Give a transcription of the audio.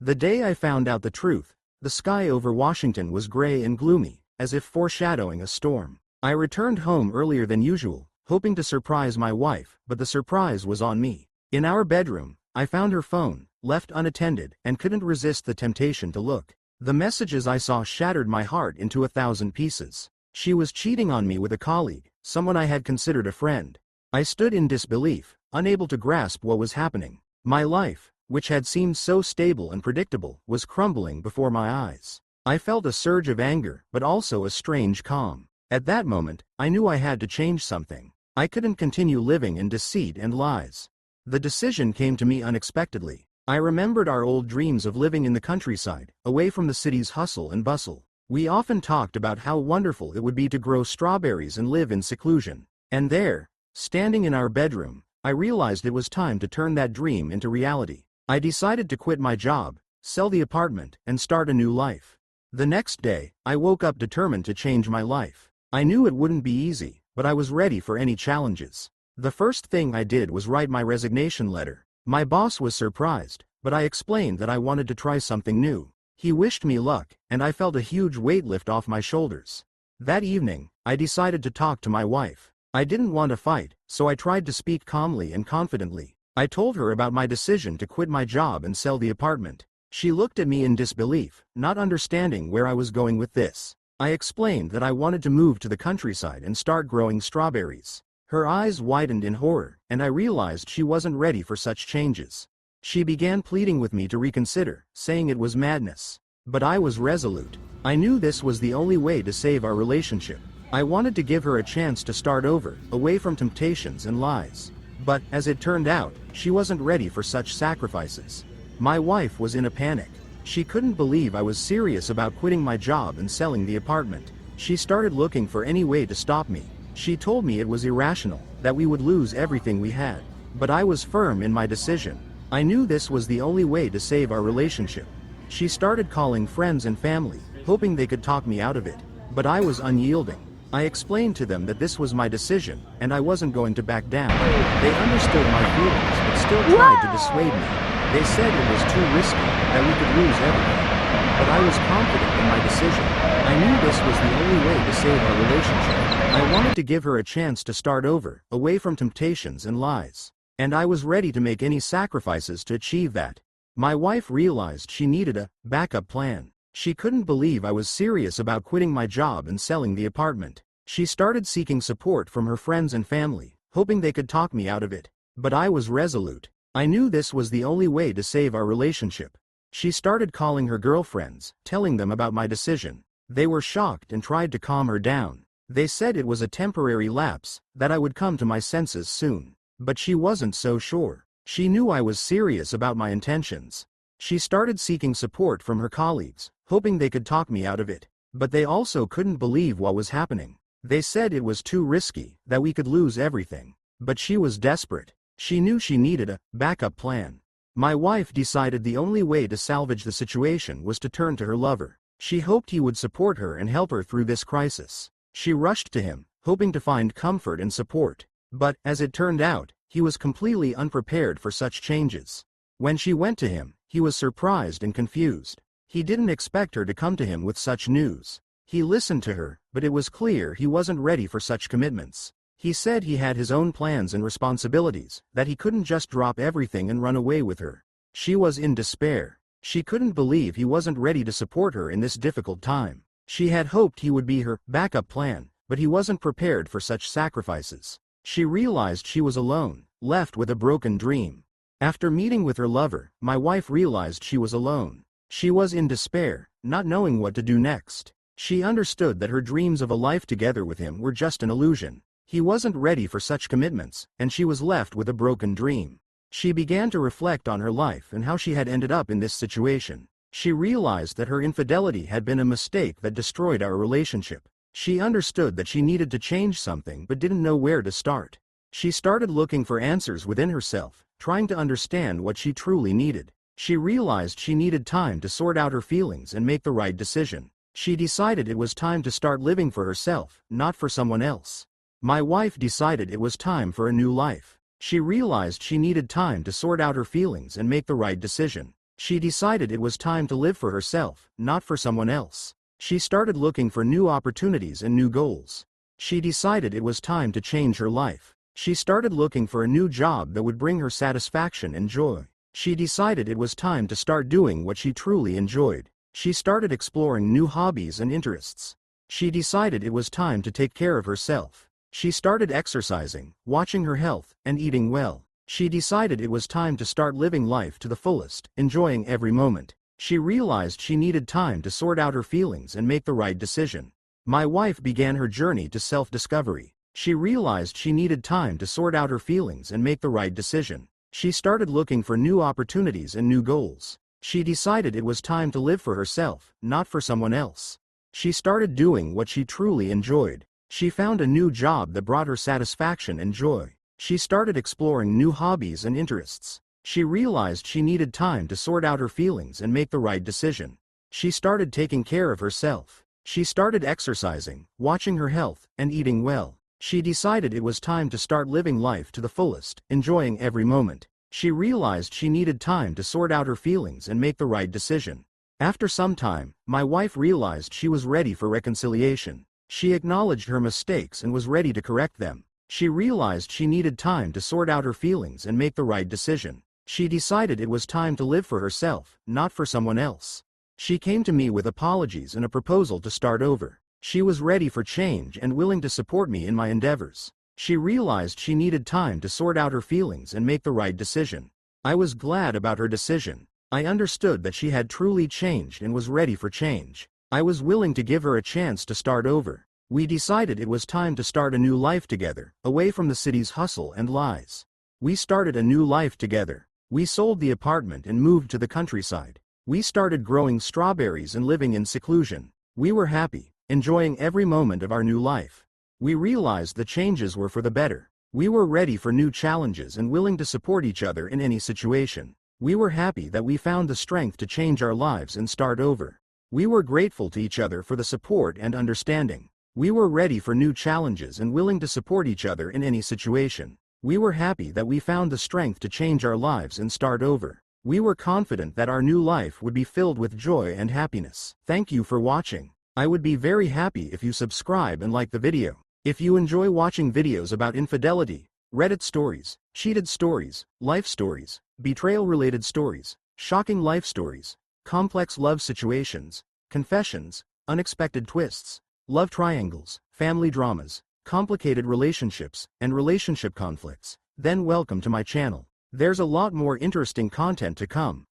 The day I found out the truth, the sky over Washington was gray and gloomy, as if foreshadowing a storm. I returned home earlier than usual, hoping to surprise my wife, but the surprise was on me. In our bedroom, I found her phone, left unattended, and couldn't resist the temptation to look. The messages I saw shattered my heart into 1,000 pieces. She was cheating on me with a colleague, someone I had considered a friend. I stood in disbelief, unable to grasp what was happening. My life, which had seemed so stable and predictable, was crumbling before my eyes. I felt a surge of anger, but also a strange calm. At that moment, I knew I had to change something. I couldn't continue living in deceit and lies. The decision came to me unexpectedly. I remembered our old dreams of living in the countryside, away from the city's hustle and bustle. We often talked about how wonderful it would be to grow strawberries and live in seclusion. And there, standing in our bedroom, I realized it was time to turn that dream into reality. I decided to quit my job, sell the apartment, and start a new life. The next day, I woke up determined to change my life. I knew it wouldn't be easy, but I was ready for any challenges. The first thing I did was write my resignation letter. My boss was surprised, but I explained that I wanted to try something new. He wished me luck, and I felt a huge weight lift off my shoulders. That evening, I decided to talk to my wife. I didn't want to fight, so I tried to speak calmly and confidently. I told her about my decision to quit my job and sell the apartment. She looked at me in disbelief, not understanding where I was going with this. I explained that I wanted to move to the countryside and start growing strawberries. Her eyes widened in horror, and I realized she wasn't ready for such changes. She began pleading with me to reconsider, saying it was madness. But I was resolute. I knew this was the only way to save our relationship. I wanted to give her a chance to start over, away from temptations and lies. But, as it turned out, she wasn't ready for such sacrifices. My wife was in a panic. She couldn't believe I was serious about quitting my job and selling the apartment. She started looking for any way to stop me. She told me it was irrational, that we would lose everything we had. But I was firm in my decision. I knew this was the only way to save our relationship. She started calling friends and family, hoping they could talk me out of it. But I was unyielding. I explained to them that this was my decision, and I wasn't going to back down. They understood my feelings, but still tried to dissuade me. They said it was too risky, that we could lose everything. But I was confident in my decision. I knew this was the only way to save our relationship. I wanted to give her a chance to start over, away from temptations and lies. And I was ready to make any sacrifices to achieve that. My wife realized she needed a backup plan. She couldn't believe I was serious about quitting my job and selling the apartment. She started seeking support from her friends and family, hoping they could talk me out of it. But I was resolute. I knew this was the only way to save our relationship. She started calling her girlfriends, telling them about my decision. They were shocked and tried to calm her down. They said it was a temporary lapse, that I would come to my senses soon. But she wasn't so sure. She knew I was serious about my intentions. She started seeking support from her colleagues, hoping they could talk me out of it. But they also couldn't believe what was happening. They said it was too risky, that we could lose everything. But she was desperate. She knew she needed a backup plan. My wife decided the only way to salvage the situation was to turn to her lover. She hoped he would support her and help her through this crisis. She rushed to him, hoping to find comfort and support. But, as it turned out, he was completely unprepared for such changes. When she went to him, he was surprised and confused. He didn't expect her to come to him with such news. He listened to her, but it was clear he wasn't ready for such commitments. He said he had his own plans and responsibilities, that he couldn't just drop everything and run away with her. She was in despair. She couldn't believe he wasn't ready to support her in this difficult time. She had hoped he would be her backup plan, but he wasn't prepared for such sacrifices. She realized she was alone, left with a broken dream. After meeting with her lover, my wife realized she was alone. She was in despair, not knowing what to do next. She understood that her dreams of a life together with him were just an illusion. He wasn't ready for such commitments, and she was left with a broken dream. She began to reflect on her life and how she had ended up in this situation. She realized that her infidelity had been a mistake that destroyed our relationship. She understood that she needed to change something but didn't know where to start. She started looking for answers within herself, trying to understand what she truly needed. She realized she needed time to sort out her feelings and make the right decision. She decided it was time to start living for herself, not for someone else. My wife decided it was time for a new life. She realized she needed time to sort out her feelings and make the right decision. She decided it was time to live for herself, not for someone else. She started looking for new opportunities and new goals. She decided it was time to change her life. She started looking for a new job that would bring her satisfaction and joy. She decided it was time to start doing what she truly enjoyed. She started exploring new hobbies and interests. She decided it was time to take care of herself. She started exercising, watching her health, and eating well. She decided it was time to start living life to the fullest, enjoying every moment. She realized she needed time to sort out her feelings and make the right decision. My wife began her journey to self-discovery. She realized she needed time to sort out her feelings and make the right decision. She started looking for new opportunities and new goals. She decided it was time to live for herself, not for someone else. She started doing what she truly enjoyed. She found a new job that brought her satisfaction and joy. She started exploring new hobbies and interests. She realized she needed time to sort out her feelings and make the right decision. She started taking care of herself. She started exercising, watching her health, and eating well. She decided it was time to start living life to the fullest, enjoying every moment. She realized she needed time to sort out her feelings and make the right decision. After some time, my wife realized she was ready for reconciliation. She acknowledged her mistakes and was ready to correct them. She realized she needed time to sort out her feelings and make the right decision. She decided it was time to live for herself, not for someone else. She came to me with apologies and a proposal to start over. She was ready for change and willing to support me in my endeavors. She realized she needed time to sort out her feelings and make the right decision. I was glad about her decision. I understood that she had truly changed and was ready for change. I was willing to give her a chance to start over. We decided it was time to start a new life together, away from the city's hustle and lies. We started a new life together. We sold the apartment and moved to the countryside. We started growing strawberries and living in seclusion. We were happy, enjoying every moment of our new life. We realized the changes were for the better. We were ready for new challenges and willing to support each other in any situation. We were happy that we found the strength to change our lives and start over. We were grateful to each other for the support and understanding. We were ready for new challenges and willing to support each other in any situation. We were happy that we found the strength to change our lives and start over. We were confident that our new life would be filled with joy and happiness. Thank you for watching. I would be very happy if you subscribe and like the video. If you enjoy watching videos about infidelity, Reddit stories, cheated stories, life stories, betrayal-related stories, shocking life stories, complex love situations, confessions, unexpected twists, love triangles, family dramas, complicated relationships, and relationship conflicts, then welcome to my channel. There's a lot more interesting content to come.